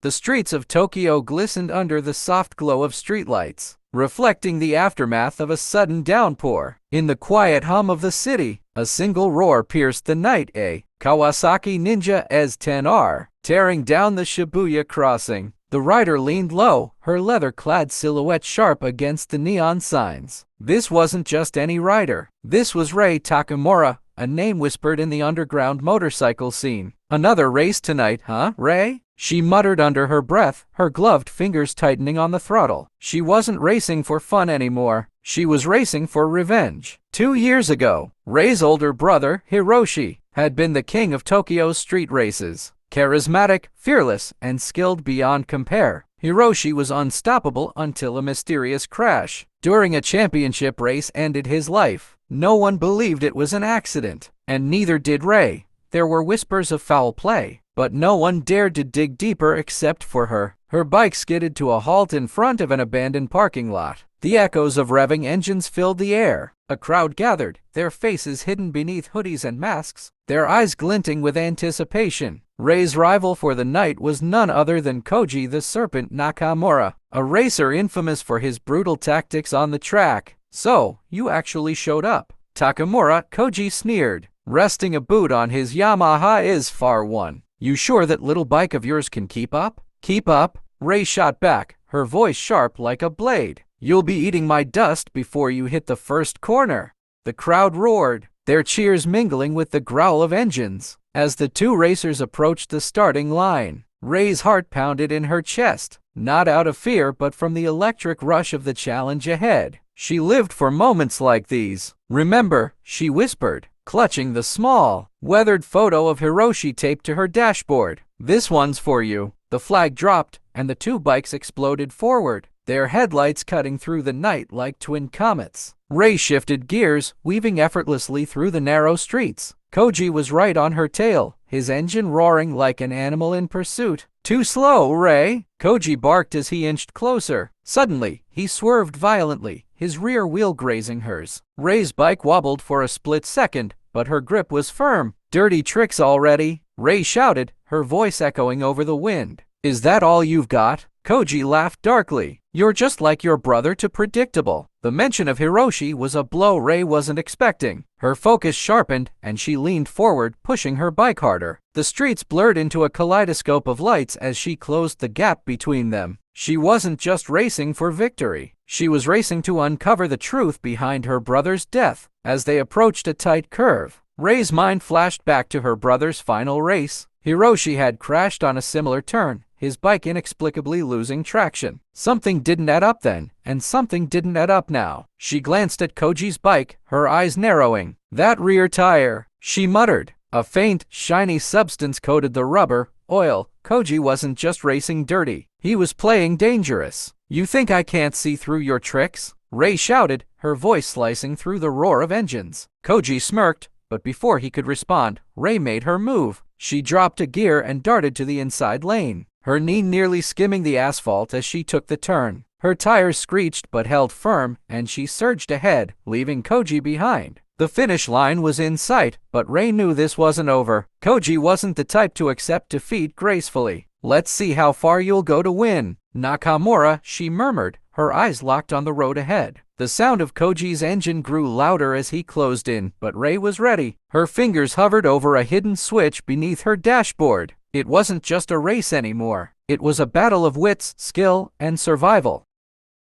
The streets of Tokyo glistened under the soft glow of streetlights, reflecting the aftermath of a sudden downpour. In the quiet hum of the city, a single roar pierced the night. A Kawasaki Ninja S10R, tearing down the Shibuya crossing. The rider leaned low, her leather-clad silhouette sharp against the neon signs. This wasn't just any rider. This was Rei Takamura, a name whispered in the underground motorcycle scene. "Another race tonight, huh, Rei?" she muttered under her breath, her gloved fingers tightening on the throttle. She wasn't racing for fun anymore. She was racing for revenge. 2 years ago, Rei's older brother, Hiroshi, had been the king of Tokyo's street races. Charismatic, fearless, and skilled beyond compare, Hiroshi was unstoppable until a mysterious crash during a championship race ended his life. No one believed it was an accident, and neither did Rei. There were whispers of foul play, but no one dared to dig deeper except for her. Her bike skidded to a halt in front of an abandoned parking lot. The echoes of revving engines filled the air. A crowd gathered, their faces hidden beneath hoodies and masks, their eyes glinting with anticipation. Rei's rival for the night was none other than Koji the Serpent Nakamura, a racer infamous for his brutal tactics on the track. "So, you actually showed up, Takamura," Koji sneered, resting a boot on his Yamaha IS-FAR-1. "You sure that little bike of yours can keep up?" "Keep up?" Rei shot back, her voice sharp like a blade. "You'll be eating my dust before you hit the first corner." The crowd roared, their cheers mingling with the growl of engines. As the two racers approached the starting line, Rei's heart pounded in her chest, not out of fear but from the electric rush of the challenge ahead. She lived for moments like these. "Remember," she whispered, clutching the small, weathered photo of Hiroshi taped to her dashboard. "This one's for you." The flag dropped, and the two bikes exploded forward, their headlights cutting through the night like twin comets. Rei shifted gears, weaving effortlessly through the narrow streets. Koji was right on her tail, his engine roaring like an animal in pursuit. "Too slow, Rei!" Koji barked as he inched closer. Suddenly, he swerved violently, his rear wheel grazing hers. Rei's bike wobbled for a split second, but her grip was firm. "Dirty tricks already," Rei shouted, her voice echoing over the wind. "Is that all you've got?" Koji laughed darkly. "You're just like your brother to predictable." The mention of Hiroshi was a blow Rei wasn't expecting. Her focus sharpened, and she leaned forward, pushing her bike harder. The streets blurred into a kaleidoscope of lights as she closed the gap between them. She wasn't just racing for victory. She was racing to uncover the truth behind her brother's death. As they approached a tight curve, Rei's mind flashed back to her brother's final race. Hiroshi had crashed on a similar turn, his bike inexplicably losing traction. Something didn't add up then, and something didn't add up now. She glanced at Koji's bike, her eyes narrowing. "That rear tire," she muttered. A faint, shiny substance coated the rubber, oil. Koji wasn't just racing dirty. He was playing dangerous. "You think I can't see through your tricks?" Rei shouted, her voice slicing through the roar of engines. Koji smirked, but before he could respond, Rei made her move. She dropped a gear and darted to the inside lane, her knee nearly skimming the asphalt as she took the turn. Her tires screeched but held firm, and she surged ahead, leaving Koji behind. The finish line was in sight, but Rei knew this wasn't over. Koji wasn't the type to accept defeat gracefully. "Let's see how far you'll go to win, Nakamura," she murmured, her eyes locked on the road ahead. The sound of Koji's engine grew louder as he closed in, but Rei was ready. Her fingers hovered over a hidden switch beneath her dashboard. It wasn't just a race anymore. It was a battle of wits, skill, and survival.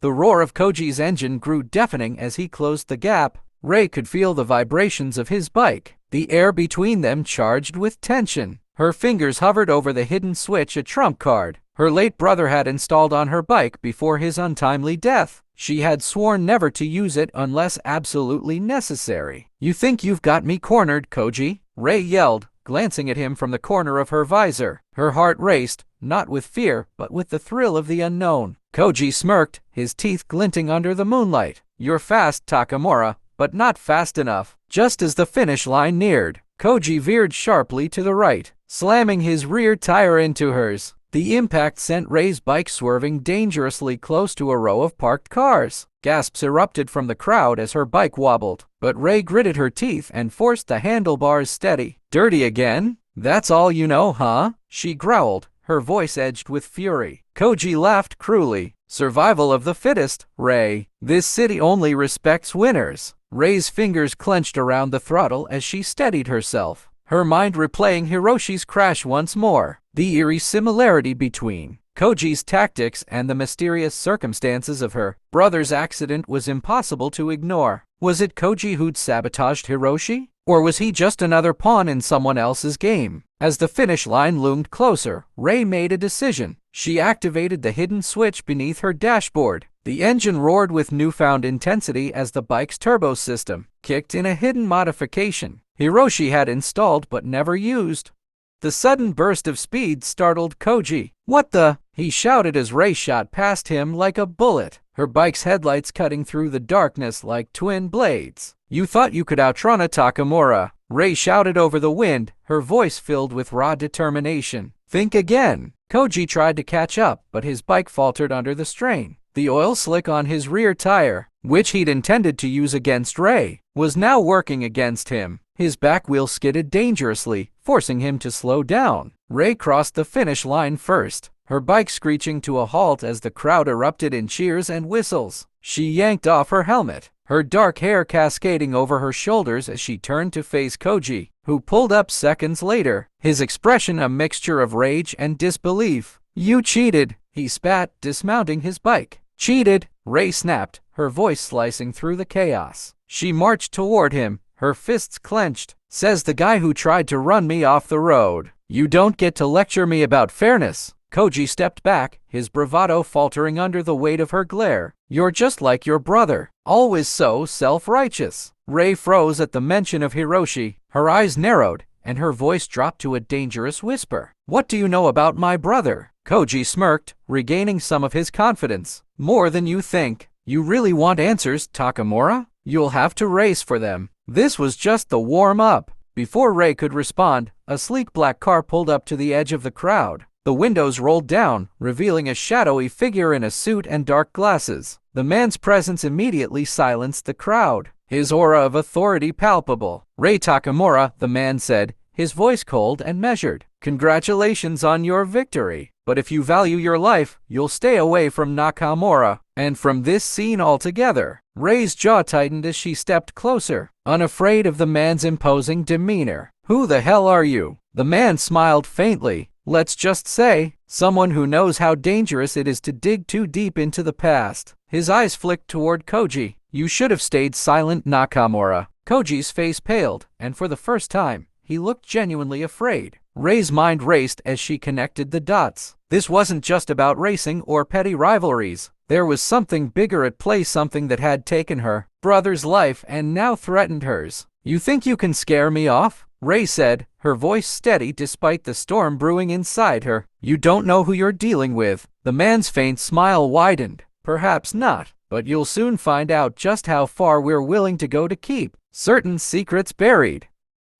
The roar of Koji's engine grew deafening as he closed the gap. Rei could feel the vibrations of his bike, the air between them charged with tension. Her fingers hovered over the hidden switch, a trump card her late brother had installed on her bike before his untimely death. She had sworn never to use it unless absolutely necessary. "You think you've got me cornered, Koji?" Rei yelled, glancing at him from the corner of her visor. Her heart raced, not with fear, but with the thrill of the unknown. Koji smirked, his teeth glinting under the moonlight. "You're fast, Takamura, but not fast enough." Just as the finish line neared, Koji veered sharply to the right, slamming his rear tire into hers. The impact sent Rei's bike swerving dangerously close to a row of parked cars. Gasps erupted from the crowd as her bike wobbled, but Rei gritted her teeth and forced the handlebars steady. "Dirty again? That's all you know, huh?" she growled, her voice edged with fury. Koji laughed cruelly. Survival of the fittest, Rei. This city only respects winners. Rei's fingers clenched around the throttle as she steadied herself, her mind replaying Hiroshi's crash once more. The eerie similarity between Koji's tactics and the mysterious circumstances of her brother's accident was impossible to ignore. Was it Koji who'd sabotaged Hiroshi? Or was he just another pawn in someone else's game? As the finish line loomed closer, Rei made a decision. She activated the hidden switch beneath her dashboard. The engine roared with newfound intensity as the bike's turbo system kicked in a hidden modification Hiroshi had installed but never used. The sudden burst of speed startled Koji. "What the?" he shouted as Rei shot past him like a bullet, her bike's headlights cutting through the darkness like twin blades. "You thought you could outrun a Takamura," Rei shouted over the wind, her voice filled with raw determination. "Think again." Koji tried to catch up, but his bike faltered under the strain. The oil slick on his rear tire, which he'd intended to use against Rei, was now working against him. His back wheel skidded dangerously, forcing him to slow down. Rei crossed the finish line first, her bike screeching to a halt as the crowd erupted in cheers and whistles. She yanked off her helmet, her dark hair cascading over her shoulders as she turned to face Koji, who pulled up seconds later, his expression a mixture of rage and disbelief. "You cheated," he spat, dismounting his bike. "Cheated," Rei snapped, her voice slicing through the chaos. She marched toward him, her fists clenched. "Says the guy who tried to run me off the road. You don't get to lecture me about fairness." Koji stepped back, his bravado faltering under the weight of her glare. "You're just like your brother, always so self-righteous." Rei froze at the mention of Hiroshi, her eyes narrowed, and her voice dropped to a dangerous whisper. "What do you know about my brother?" Koji smirked, regaining some of his confidence. "More than you think. You really want answers, Takamura? You'll have to race for them." This was just the warm-up. Before Rei could respond, a sleek black car pulled up to the edge of the crowd. The windows rolled down, revealing a shadowy figure in a suit and dark glasses. The man's presence immediately silenced the crowd, his aura of authority palpable. "Rei Takamura," the man said, his voice cold and measured. "Congratulations on your victory. But if you value your life, you'll stay away from Nakamura, and from this scene altogether." Rei's jaw tightened as she stepped closer, unafraid of the man's imposing demeanor. "Who the hell are you?" The man smiled faintly. "Let's just say, someone who knows how dangerous it is to dig too deep into the past." His eyes flicked toward Koji. "You should have stayed silent, Nakamura." Koji's face paled, and for the first time, he looked genuinely afraid. Rei's mind raced as she connected the dots. This wasn't just about racing or petty rivalries. There was something bigger at play, something that had taken her brother's life and now threatened hers. "You think you can scare me off?" Rei said, her voice steady despite the storm brewing inside her. "You don't know who you're dealing with." The man's faint smile widened. "Perhaps not, but you'll soon find out just how far we're willing to go to keep certain secrets buried."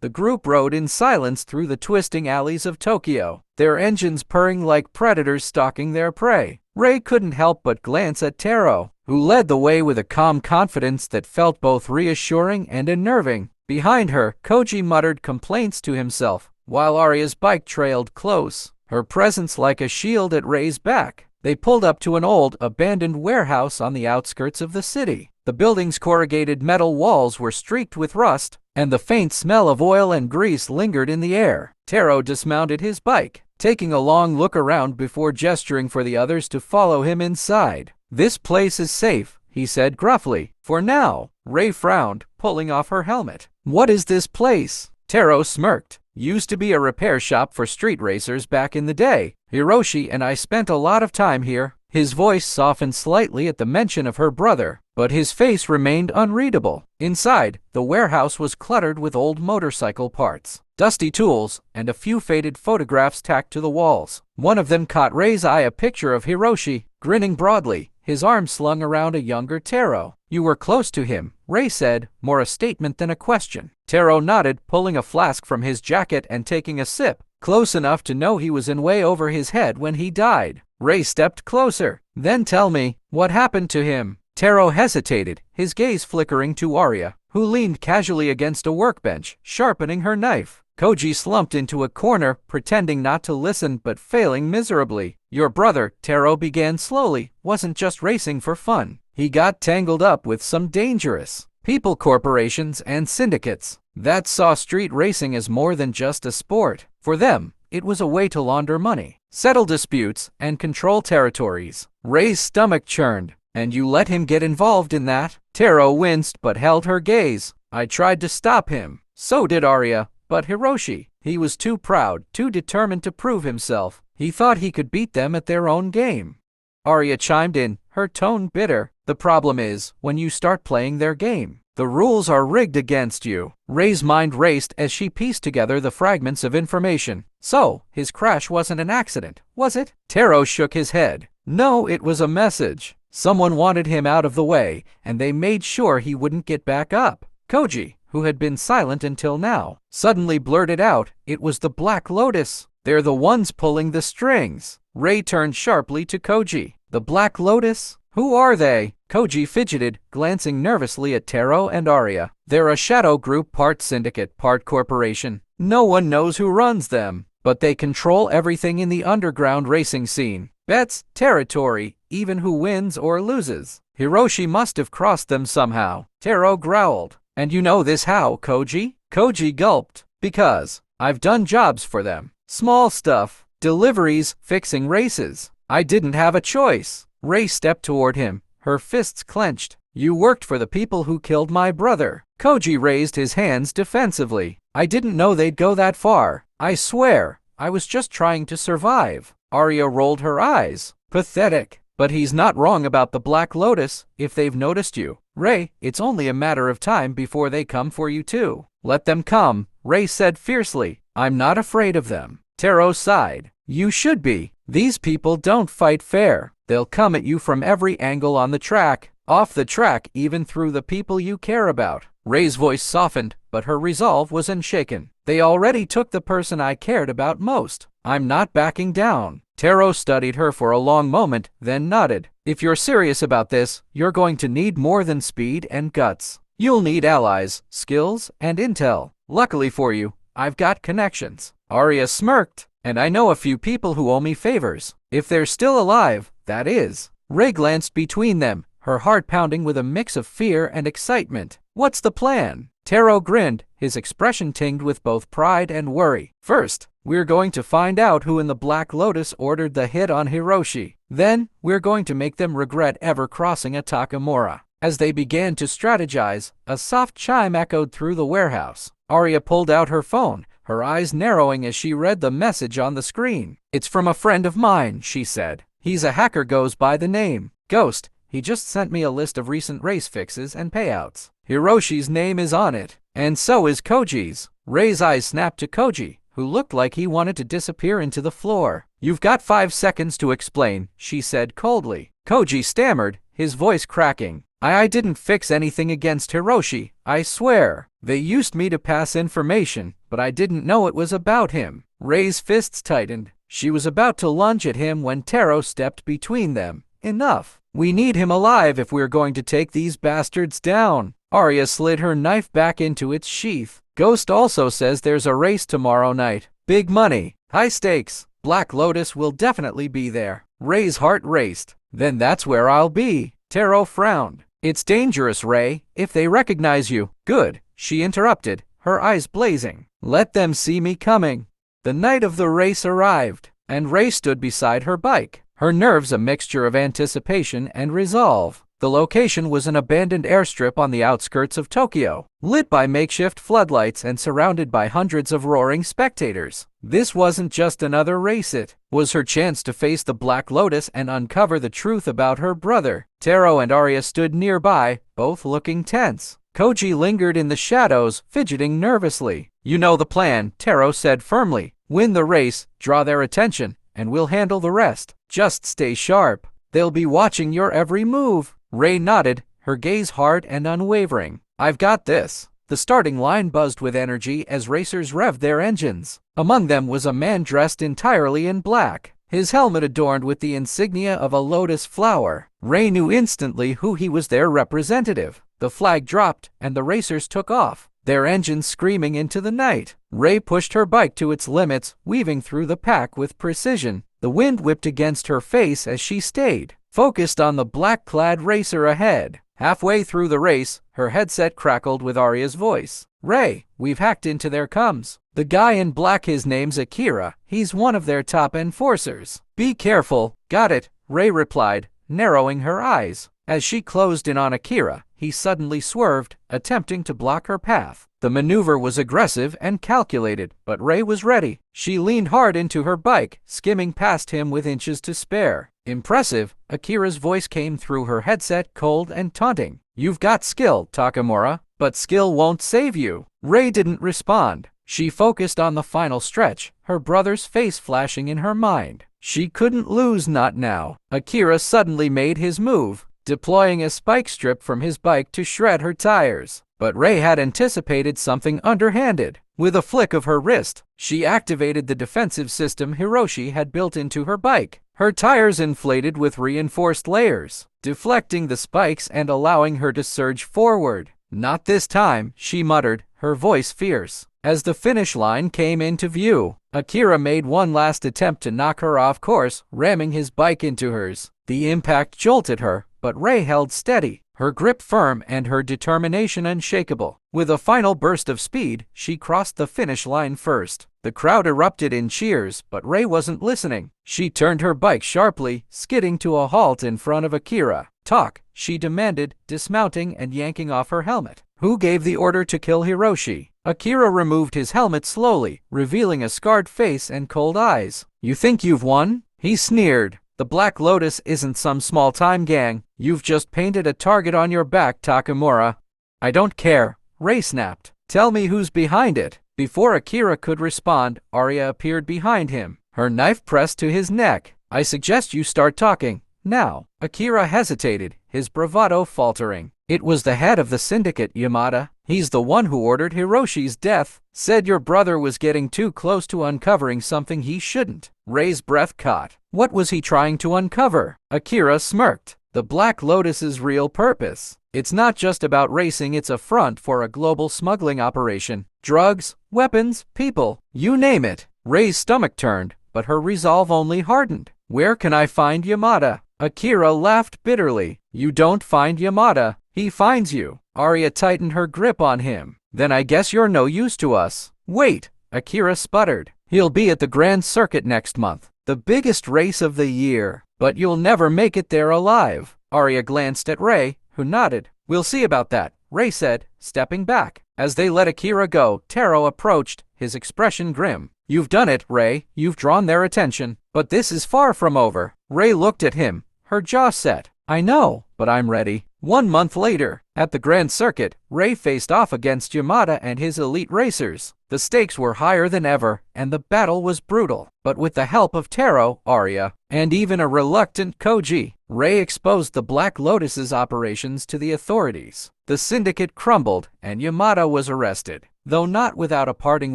The group rode in silence through the twisting alleys of Tokyo, their engines purring like predators stalking their prey. Rei couldn't help but glance at Taro, who led the way with a calm confidence that felt both reassuring and unnerving. Behind her, Koji muttered complaints to himself, while Arya's bike trailed close, her presence like a shield at Rei's back. They pulled up to an old, abandoned warehouse on the outskirts of the city. The building's corrugated metal walls were streaked with rust, and the faint smell of oil and grease lingered in the air. Taro dismounted his bike, taking a long look around before gesturing for the others to follow him inside. "This place is safe," he said gruffly. "For now." Rei frowned, pulling off her helmet. "What is this place?" Taro smirked. "Used to be a repair shop for street racers back in the day. Hiroshi and I spent a lot of time here." His voice softened slightly at the mention of her brother, but his face remained unreadable. Inside, the warehouse was cluttered with old motorcycle parts, dusty tools, and a few faded photographs tacked to the walls. One of them caught Rei's eye, a picture of Hiroshi, grinning broadly, his arm slung around a younger Taro. "You were close to him," Rei said, more a statement than a question. Taro nodded, pulling a flask from his jacket and taking a sip, close enough to know he was in way over his head when he died. Rei stepped closer. "Then tell me, what happened to him?" Taro hesitated, his gaze flickering to Arya, who leaned casually against a workbench, sharpening her knife. Koji slumped into a corner, pretending not to listen but failing miserably. Your brother, Taro began slowly, wasn't just racing for fun. He got tangled up with some dangerous people, corporations, and syndicates that saw street racing as more than just a sport. For them, it was a way to launder money, settle disputes, and control territories. Rei's stomach churned. And you let him get involved in that? Taro winced but held her gaze. I tried to stop him. So did Arya. But Hiroshi, he was too proud, too determined to prove himself. He thought he could beat them at their own game. Arya chimed in, her tone bitter. The problem is, when you start playing their game, the rules are rigged against you. Rei's mind raced as she pieced together the fragments of information. So, his crash wasn't an accident, was it? Taro shook his head. No, it was a message. Someone wanted him out of the way, and they made sure he wouldn't get back up. Koji, who had been silent until now, suddenly blurted out, it was the Black Lotus. They're the ones pulling the strings. Rei turned sharply to Koji. The Black Lotus? Who are they? Koji fidgeted, glancing nervously at Taro and Arya. They're a shadow group, part syndicate, part corporation. No one knows who runs them, but they control everything in the underground racing scene. Bets, territory, even who wins or loses. Hiroshi must have crossed them somehow. Taro growled. And you know this how, Koji? Koji gulped. Because I've done jobs for them. Small stuff. Deliveries, fixing races. I didn't have a choice. Rei stepped toward him, her fists clenched. You worked for the people who killed my brother. Koji raised his hands defensively. I didn't know they'd go that far. I swear, I was just trying to survive. Arya rolled her eyes. Pathetic. But he's not wrong about the Black Lotus, if they've noticed you. Rei, it's only a matter of time before they come for you too. Let them come, Rei said fiercely. I'm not afraid of them. Taro sighed. You should be. These people don't fight fair. They'll come at you from every angle on the track, off the track, even through the people you care about. Rei's voice softened, but her resolve was unshaken. They already took the person I cared about most. I'm not backing down. Taro studied her for a long moment, then nodded. If you're serious about this, you're going to need more than speed and guts. You'll need allies, skills, and intel. Luckily for you, I've got connections. Arya smirked. And I know a few people who owe me favors. If they're still alive, that is. Rei glanced between them, her heart pounding with a mix of fear and excitement. What's the plan? Taro grinned, his expression tinged with both pride and worry. First, we're going to find out who in the Black Lotus ordered the hit on Hiroshi. Then, we're going to make them regret ever crossing a Takamura. As they began to strategize, a soft chime echoed through the warehouse. Arya pulled out her phone, her eyes narrowing as she read the message on the screen. It's from a friend of mine, she said. He's a hacker, goes by the name Ghost. He just sent me a list of recent race fixes and payouts. Hiroshi's name is on it, and so is Koji's. Rei's eyes snapped to Koji, who looked like he wanted to disappear into the floor. You've got 5 seconds to explain, she said coldly. Koji stammered, his voice cracking. I didn't fix anything against Hiroshi, I swear. They used me to pass information, but I didn't know it was about him. Rei's fists tightened. She was about to lunge at him when Taro stepped between them. Enough. We need him alive if we're going to take these bastards down. Arya slid her knife back into its sheath. Ghost also says there's a race tomorrow night. Big money. High stakes. Black Lotus will definitely be there. Rei's heart raced. Then that's where I'll be. Taro frowned. It's dangerous, Rei, if they recognize you. Good, she interrupted, her eyes blazing. Let them see me coming. The night of the race arrived, and Rei stood beside her bike, her nerves a mixture of anticipation and resolve. The location was an abandoned airstrip on the outskirts of Tokyo, lit by makeshift floodlights and surrounded by hundreds of roaring spectators. This wasn't just another race, it was her chance to face the Black Lotus and uncover the truth about her brother. Taro and Arya stood nearby, both looking tense. Koji lingered in the shadows, fidgeting nervously. You know the plan, Taro said firmly. Win the race, draw their attention, and we'll handle the rest. Just stay sharp. They'll be watching your every move. Rei nodded, her gaze hard and unwavering. I've got this. The starting line buzzed with energy as racers revved their engines. Among them was a man dressed entirely in black, his helmet adorned with the insignia of a lotus flower. Rei knew instantly who he was, their representative. The flag dropped, and the racers took off. their engines screaming into the night. Rei pushed her bike to its limits, weaving through the pack with precision. The wind whipped against her face as she stayed focused on the black-clad racer ahead. Halfway through the race, her headset crackled with Arya's voice. "Rei, we've hacked into their comms. The guy in black, his name's Akira. He's one of their top enforcers. Be careful." "Got it," Rei replied, narrowing her eyes. As she closed in on Akira, he suddenly swerved, attempting to block her path. The maneuver was aggressive and calculated, but Rei was ready. She leaned hard into her bike, skimming past him with inches to spare. "Impressive," Akira's voice came through her headset, cold and taunting. "You've got skill, Takamura, but skill won't save you." Rei didn't respond. She focused on the final stretch, her brother's face flashing in her mind. She couldn't lose, not now. Akira suddenly made his move, deploying a spike strip from his bike to shred her tires. But Rei had anticipated something underhanded. With a flick of her wrist, she activated the defensive system Hiroshi had built into her bike. Her tires inflated with reinforced layers, deflecting the spikes and allowing her to surge forward. "Not this time," she muttered, her voice fierce. As the finish line came into view, Akira made one last attempt to knock her off course, ramming his bike into hers. The impact jolted her, but Rei held steady, her grip firm and her determination unshakable. With a final burst of speed, she crossed the finish line first. The crowd erupted in cheers, but Rei wasn't listening. She turned her bike sharply, skidding to a halt in front of Akira. "Talk," she demanded, dismounting and yanking off her helmet. "Who gave the order to kill Hiroshi?" Akira removed his helmet slowly, revealing a scarred face and cold eyes. "You think you've won?" He sneered. "The Black Lotus isn't some small-time gang. You've just painted a target on your back, Takamura." "I don't care," Rei snapped. "Tell me who's behind it." Before Akira could respond, Arya appeared behind him, her knife pressed to his neck. "I suggest you start talking now." Akira hesitated, his bravado faltering. "It was the head of the syndicate, Yamada. He's the one who ordered Hiroshi's death. Said your brother was getting too close to uncovering something he shouldn't." Rei's breath caught. What was he trying to uncover? Akira smirked. "The Black Lotus's real purpose. It's not just about racing, it's a front for a global smuggling operation. Drugs, weapons, people, you name it." Rei's stomach turned, but her resolve only hardened. "Where can I find Yamada?" Akira laughed bitterly. "You don't find Yamada, he finds you." Arya tightened her grip on him. "Then I guess you're no use to us." "Wait," Akira sputtered. "He'll be at the Grand Circuit next month, the biggest race of the year. But you'll never make it there alive." Arya glanced at Rei, who nodded. "We'll see about that," Rei said, stepping back. As they let Akira go, Taro approached, his expression grim. "You've done it, Rei. You've drawn their attention. But this is far from over." Rei looked at him, her jaw set. "I know, but I'm ready." 1 month later, at the Grand Circuit, Rei faced off against Yamada and his elite racers. The stakes were higher than ever, and the battle was brutal. But with the help of Taro, Arya, and even a reluctant Koji, Rei exposed the Black Lotus's operations to the authorities. The syndicate crumbled, and Yamada was arrested. Though not without a parting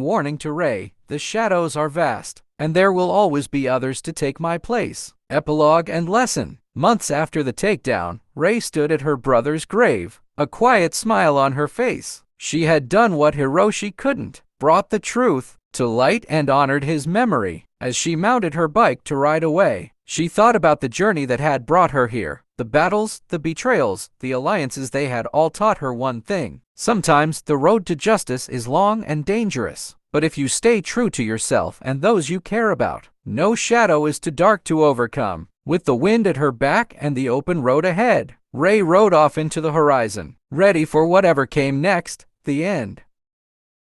warning to Rei, "The shadows are vast, and there will always be others to take my place." Epilogue and lesson. Months after the takedown, Rei stood at her brother's grave, a quiet smile on her face. She had done what Hiroshi couldn't, brought the truth to light and honored his memory. As she mounted her bike to ride away, she thought about the journey that had brought her here. The battles, the betrayals, the alliances, they had all taught her one thing. Sometimes the road to justice is long and dangerous. But if you stay true to yourself and those you care about, no shadow is too dark to overcome. With the wind at her back and the open road ahead, Rei rode off into the horizon, ready for whatever came next. The end.